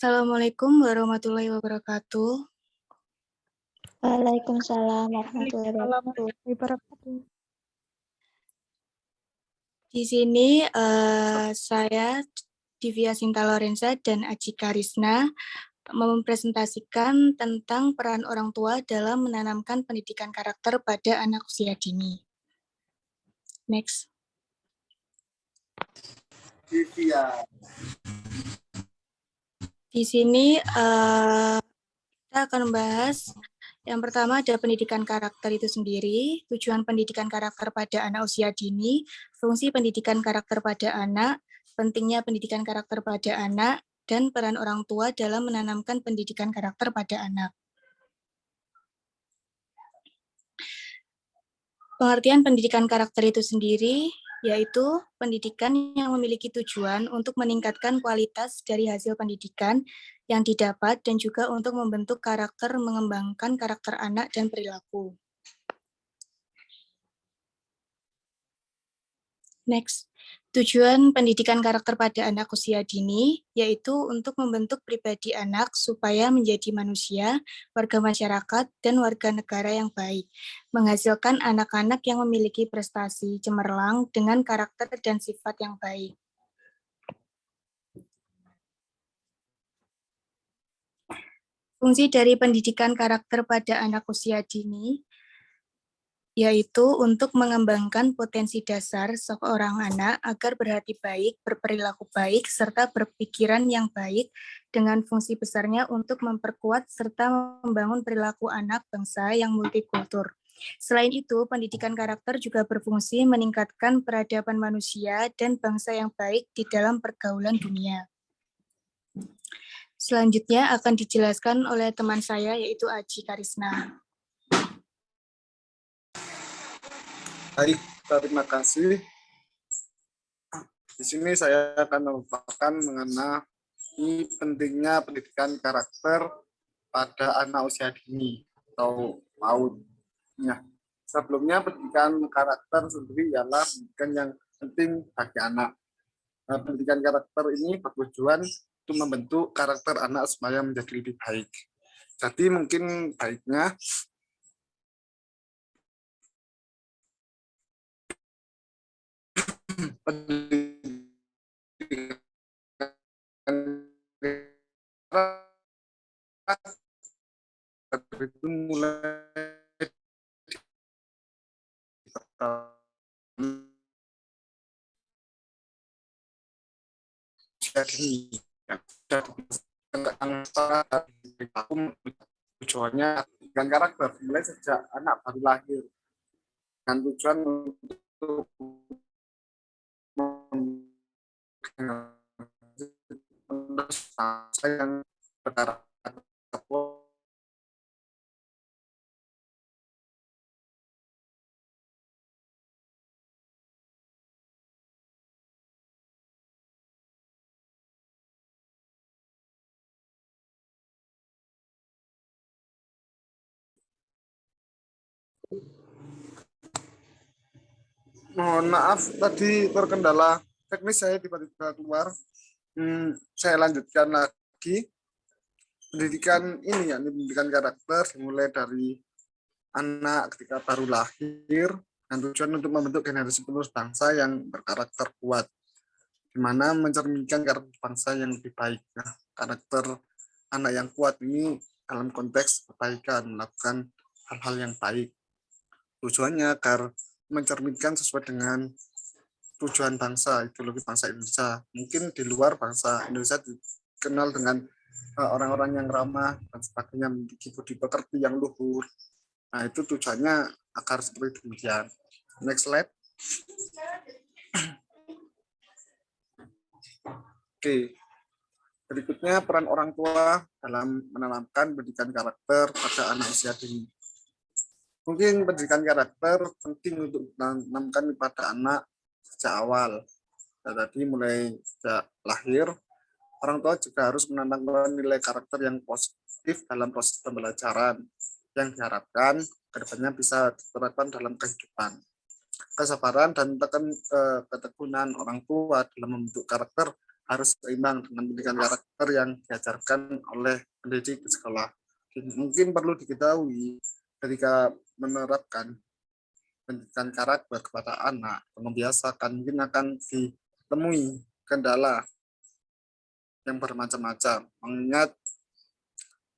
Assalamualaikum warahmatullahi wabarakatuh. Waalaikumsalam warahmatullahi wabarakatuh. Di sini saya Divya Sinta Lorenza dan Aji Karisna mempresentasikan tentang peran orang tua dalam menanamkan pendidikan karakter pada anak usia dini. Next. Di sini kita akan membahas yang pertama ada pendidikan karakter itu sendiri, tujuan pendidikan karakter pada anak usia dini, fungsi pendidikan karakter pada anak, pentingnya pendidikan karakter pada anak, dan peran orang tua dalam menanamkan pendidikan karakter pada anak. Pengertian pendidikan karakter itu sendiri yaitu pendidikan yang memiliki tujuan untuk meningkatkan kualitas dari hasil pendidikan yang didapat dan juga untuk membentuk karakter, mengembangkan karakter anak dan perilaku. Next, tujuan pendidikan karakter pada anak usia dini yaitu untuk membentuk pribadi anak supaya menjadi manusia, warga masyarakat, dan warga negara yang baik, menghasilkan anak-anak yang memiliki prestasi cemerlang dengan karakter dan sifat yang baik. Fungsi dari pendidikan karakter pada anak usia dini yaitu untuk mengembangkan potensi dasar seorang anak agar berhati baik, berperilaku baik, serta berpikiran yang baik dengan fungsi besarnya untuk memperkuat serta membangun perilaku anak bangsa yang multikultur. Selain itu, pendidikan karakter juga berfungsi meningkatkan peradaban manusia dan bangsa yang baik di dalam pergaulan dunia. Selanjutnya akan dijelaskan oleh teman saya yaitu Aji Karisna. Baik, terima kasih. Di sini saya akan memaparkan mengenai pentingnya pendidikan karakter pada anak usia dini atau PAUD. Ya. Sebelumnya pendidikan karakter sendiri ialah pendidikan yang penting bagi anak. Nah, pendidikan karakter ini bertujuan untuk membentuk karakter anak supaya menjadi lebih baik. Jadi mungkin baiknya itu mulai tujuannya dengan karakter mulai sejak anak baru lahir dengan tujuan untuk yang berkarakter mohon maaf tadi terkendala teknis, saya tiba-tiba keluar. Saya lanjutkan lagi pendidikan ini, yakni pendidikan karakter dimulai dari anak ketika baru lahir dengan tujuan untuk membentuk generasi penerus bangsa yang berkarakter kuat, di mana mencerminkan karakter bangsa yang lebih baik. Nah, karakter anak yang kuat ini dalam konteks kebaikan, melakukan hal-hal yang baik. Tujuannya agar mencerminkan sesuai dengan tujuan bangsa, ideologi bangsa Indonesia. Mungkin di luar bangsa Indonesia dikenal dengan orang-orang yang ramah dan sebagainya, memiliki budi pekerti yang luhur. Nah, itu tujuannya agar seperti demikian. Next slide. Oke. Berikutnya peran orang tua dalam menanamkan pendidikan karakter pada anak usia dini. Mungkin pendidikan karakter penting untuk menanamkan pada anak sejak awal. Nah, tadi mulai sejak lahir, orang tua juga harus menanamkan nilai karakter yang positif dalam proses pembelajaran yang diharapkan kedepannya bisa diterapkan dalam kehidupan. Kesabaran dan ketekunan orang tua dalam membentuk karakter harus seimbang dengan pendidikan karakter yang diajarkan oleh pendidik di sekolah. Mungkin perlu diketahui ketika menerapkan pendidikan karakter kepada anak, membiasakan, mungkin akan ditemui kendala yang bermacam-macam. Mengingat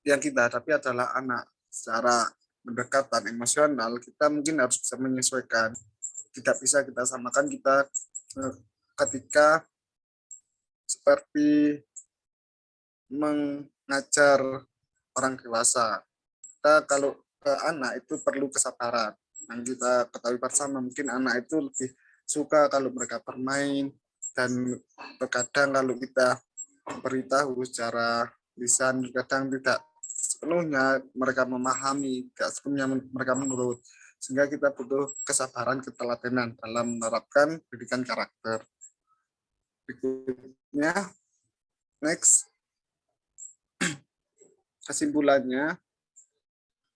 yang kita hadapi adalah anak. Secara pendekatan emosional, kita mungkin harus bisa menyesuaikan. Tidak bisa kita samakan kita ketika seperti mengajar orang dewasa. Kita kalau ke anak itu perlu kesabaran. Yang kita ketahui bersama, mungkin anak itu lebih suka kalau mereka bermain, dan terkadang kalau kita beritahu secara lisan kadang tidak sepenuhnya mereka memahami, tidak sepenuhnya mereka menurut, sehingga kita butuh kesabaran, ketelatenan dalam menerapkan pendidikan karakter. Berikutnya, next, kesimpulannya,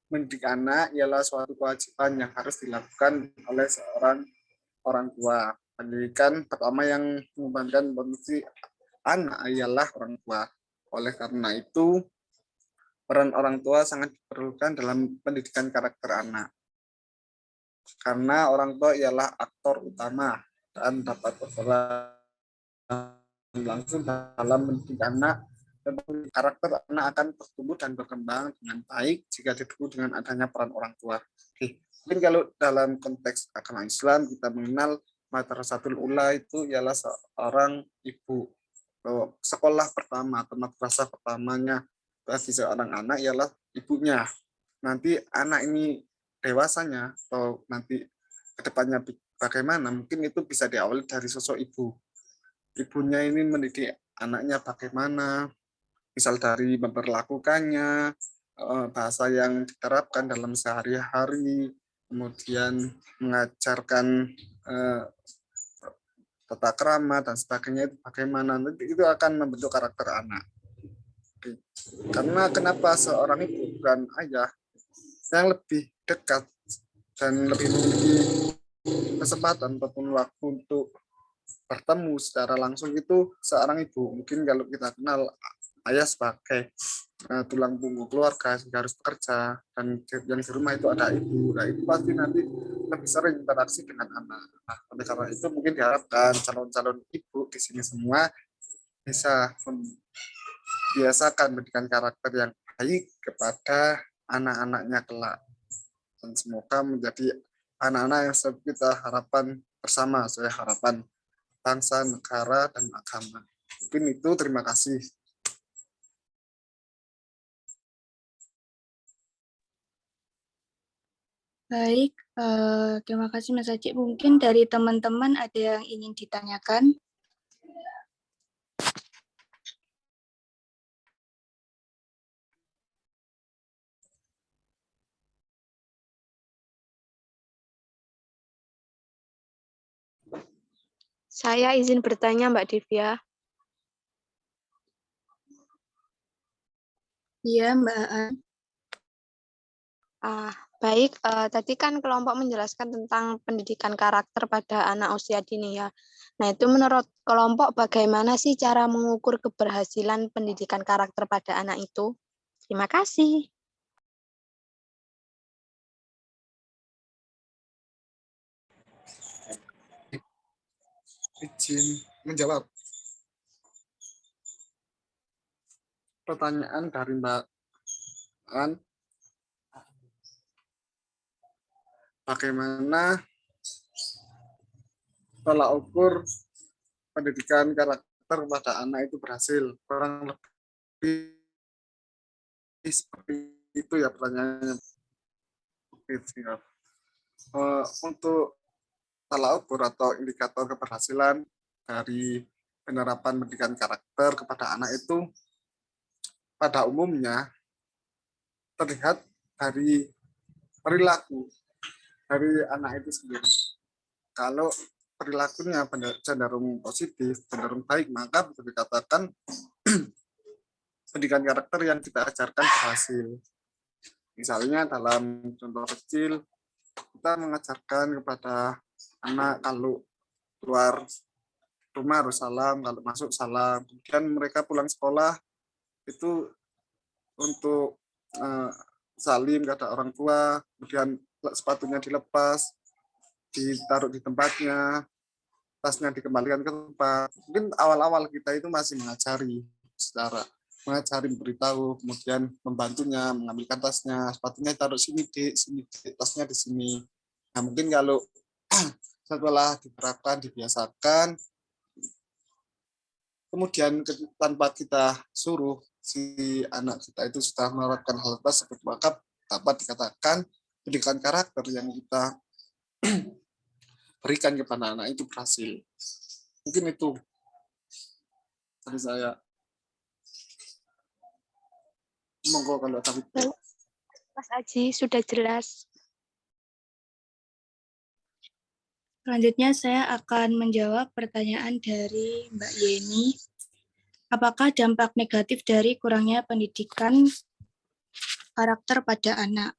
mendidik anak ialah suatu kewajiban yang harus dilakukan oleh seorang orang tua. Pendidikan pertama yang mengembangkan potensi anak ialah orang tua. Oleh karena itu, peran orang tua sangat diperlukan dalam pendidikan karakter anak. Karena orang tua ialah aktor utama dan dapat berperan langsung dalam mendidik anak, dan karakter anak akan bertumbuh dan berkembang dengan baik jika didukung dengan adanya peran orang tua. Oke. Mungkin kalau dalam konteks agama Islam kita mengenal Madrasatul Ula itu ialah seorang ibu. Sekolah pertama atau madrasah pertamanya bagi seorang anak ialah ibunya. Nanti anak ini dewasanya atau nanti kedepannya bagaimana, mungkin itu bisa diawali dari sosok ibu. Ibunya ini mendidik anaknya bagaimana, misal dari memperlakukannya, bahasa yang diterapkan dalam sehari-hari, kemudian mengajarkan tata krama dan sebagainya, itu bagaimana, nanti itu akan membentuk karakter anak. Karena kenapa seorang ibu bukan ayah yang lebih dekat dan lebih memiliki kesempatan ataupun waktu untuk bertemu secara langsung itu seorang ibu. Mungkin kalau kita kenal ayah sebagai tulang punggung keluarga sehingga harus bekerja, dan yang di rumah itu ada ibu. Nah, itu pasti nanti lebih sering interaksi dengan anak. Nah, oleh karena itu mungkin diharapkan calon-calon ibu di sini semua bisa membiasakan pendidikan karakter yang baik kepada anak-anaknya kelak. Dan semoga menjadi anak-anak yang kita harapkan bersama, sesuai harapan bangsa, negara, dan agama. Mungkin itu, terima kasih. Baik, terima kasih Mas Ajik. Mungkin dari teman-teman ada yang ingin ditanyakan? Saya izin bertanya, Mbak Divya. Iya, Mbak Aan. Baik, tadi kan kelompok menjelaskan tentang pendidikan karakter pada anak usia dini ya. Nah, itu menurut kelompok bagaimana sih cara mengukur keberhasilan pendidikan karakter pada anak itu? Terima kasih. Izin menjawab pertanyaan dari Mbak An. Bagaimana tolak ukur pendidikan karakter pada anak itu berhasil? Kurang lebih seperti itu ya pertanyaannya. Untuk tolak ukur atau indikator keberhasilan dari penerapan pendidikan karakter kepada anak itu pada umumnya terlihat dari perilaku dari anak itu sendiri. Kalau perilakunya cenderung positif, cenderung baik, maka bisa dikatakan pendidikan karakter yang kita ajarkan berhasil. Misalnya dalam contoh kecil, kita mengajarkan kepada anak kalau keluar rumah harus salam, kalau masuk salam. Kemudian mereka pulang sekolah itu untuk salim kepada orang tua, kemudian sepatunya dilepas, ditaruh di tempatnya, tasnya dikembalikan ke tempat. Mungkin awal-awal kita itu masih mengajari, memberitahu, kemudian membantunya mengambilkan tasnya, sepatunya taruh sini, tasnya di sini. Nah, mungkin kalau setelah diterapkan, dibiasakan, kemudian tanpa kita suruh, si anak kita itu sudah menerapkan hal tersebut, maka dapat dikatakan pendidikan karakter yang kita berikan kepada anak itu berhasil. Mungkin itu dari saya. Monggo kalau tapi Mas Aji, sudah jelas. Selanjutnya saya akan menjawab pertanyaan dari Mbak Yeni. Apakah dampak negatif dari kurangnya pendidikan karakter pada anak?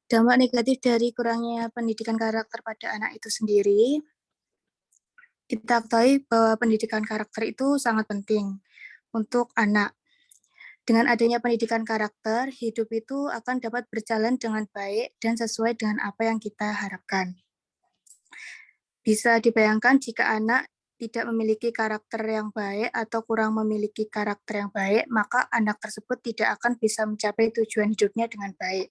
Dampak negatif dari kurangnya pendidikan karakter pada anak itu sendiri, kita ketahui bahwa pendidikan karakter itu sangat penting untuk anak. Dengan adanya pendidikan karakter, hidup itu akan dapat berjalan dengan baik dan sesuai dengan apa yang kita harapkan. Bisa dibayangkan jika anak tidak memiliki karakter yang baik atau kurang memiliki karakter yang baik, maka anak tersebut tidak akan bisa mencapai tujuan hidupnya dengan baik.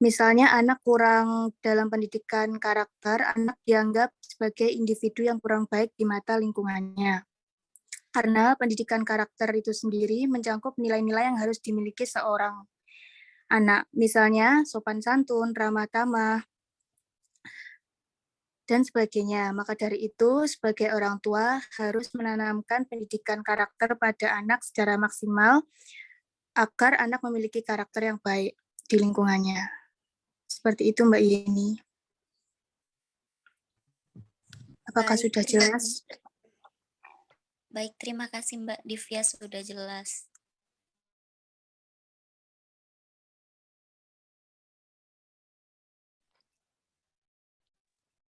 Misalnya anak kurang dalam pendidikan karakter, anak dianggap sebagai individu yang kurang baik di mata lingkungannya. Karena pendidikan karakter itu sendiri mencakup nilai-nilai yang harus dimiliki seorang anak. Misalnya sopan santun, ramah tamah, dan sebagainya. Maka dari itu, sebagai orang tua harus menanamkan pendidikan karakter pada anak secara maksimal agar anak memiliki karakter yang baik di lingkungannya. Seperti itu Mbak Yeni. Apakah Baik, sudah jelas? Baik, terima kasih Mbak Divya, sudah jelas.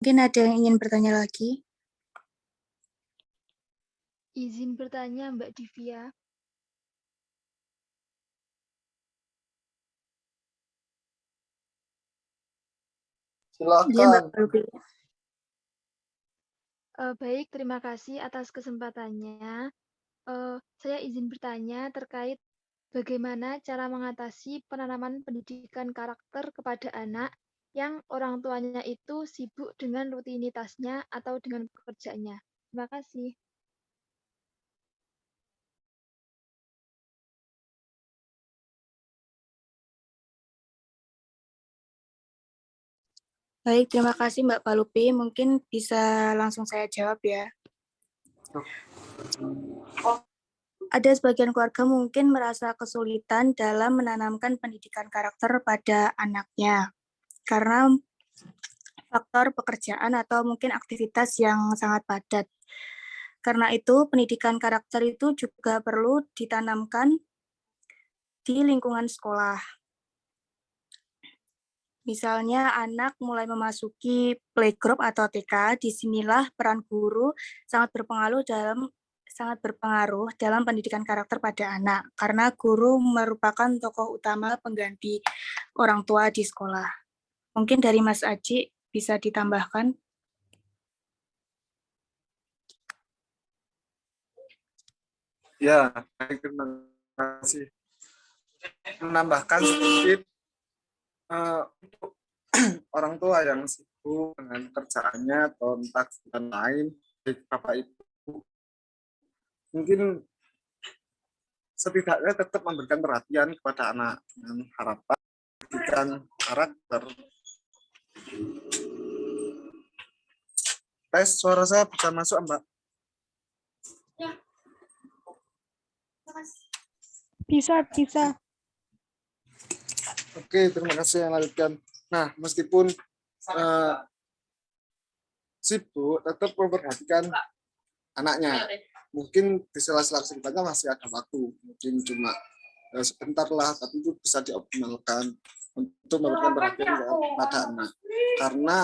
Mungkin ada yang ingin bertanya lagi? Izin bertanya Mbak Divya. silakan. Iya Mbak Ruby. Baik, terima kasih atas kesempatannya. Saya izin bertanya terkait bagaimana cara mengatasi penanaman pendidikan karakter kepada anak yang orang tuanya itu sibuk dengan rutinitasnya atau dengan pekerjaannya. Terima kasih. Baik, terima kasih Mbak Palupi. Mungkin bisa langsung saya jawab ya. Ada sebagian keluarga mungkin merasa kesulitan dalam menanamkan pendidikan karakter pada anaknya karena faktor pekerjaan atau mungkin aktivitas yang sangat padat. Karena itu, pendidikan karakter itu juga perlu ditanamkan di lingkungan sekolah. Misalnya anak mulai memasuki playgroup atau TK, disinilah peran guru sangat berpengaruh dalam pendidikan karakter pada anak, karena guru merupakan tokoh utama pengganti orang tua di sekolah. Mungkin dari Mas Aji bisa ditambahkan. Ya, baik, terima kasih. Menambahkan sedikit untuk orang tua yang sibuk dengan kerjaannya atau entah kegiatan lain, baik Bapak Ibu, mungkin setidaknya tetap memberikan perhatian kepada anak dengan harapan pendidikan karakter. Tes, suara saya bisa masuk, Mbak? Bisa. Oke, terima kasih yang lanjutkan. Nah, meskipun sibuk, tetap memperhatikan anaknya. Mungkin di sela-sela kesibukannya masih ada waktu, mungkin cuma sebentar lah, tapi itu bisa dioptimalkan untuk memberikan perhatian kepada anak. Karena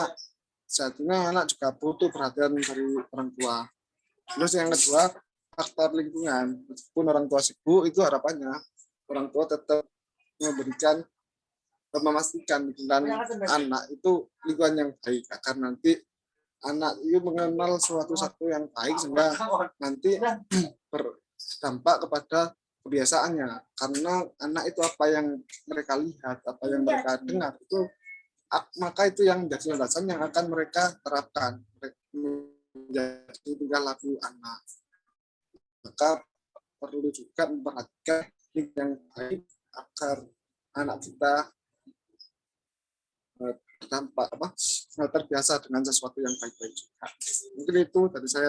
saat ini anak juga butuh perhatian dari orang tua. Terus yang kedua, faktor lingkungan. Meskipun orang tua sibuk, itu harapannya orang tua tetap memberikan atau memastikan lingkungan anak itu lingkungan yang baik, agar nanti anak itu mengenal sesuatu yang baik sehingga nanti berdampak kepada kebiasaannya. Karena anak itu apa yang mereka lihat, apa yang mereka dengar, itu maka itu yang menjadi landasan yang akan mereka terapkan menjadi tingkah laku anak. Maka perlu juga memperhatikan yang baik agar anak kita berdampak terbiasa dengan sesuatu yang baik-baik juga. Mungkin itu dari saya.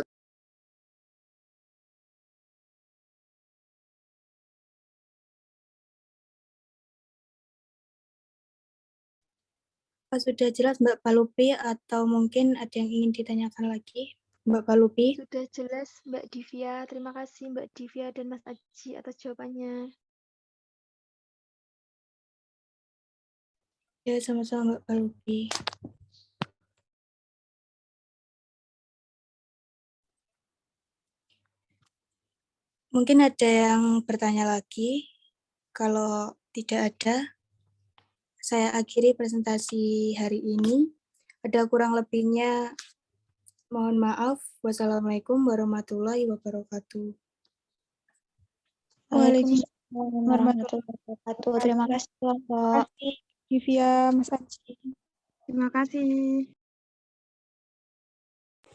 Apa sudah jelas Mbak Palupi atau mungkin ada yang ingin ditanyakan lagi? Mbak Palupi? Sudah jelas Mbak Divya. Terima kasih Mbak Divya dan Mas Aji atas jawabannya. Ya, sama-sama Mbak Palupi. Mungkin ada yang bertanya lagi. Kalau tidak ada, saya akhiri presentasi hari ini. Ada kurang lebihnya, mohon maaf. Wassalamualaikum warahmatullahi wabarakatuh. Waalaikumsalam warahmatullahi wabarakatuh. Terima kasih, Kelompok. Divya, Mas Aji. Terima kasih.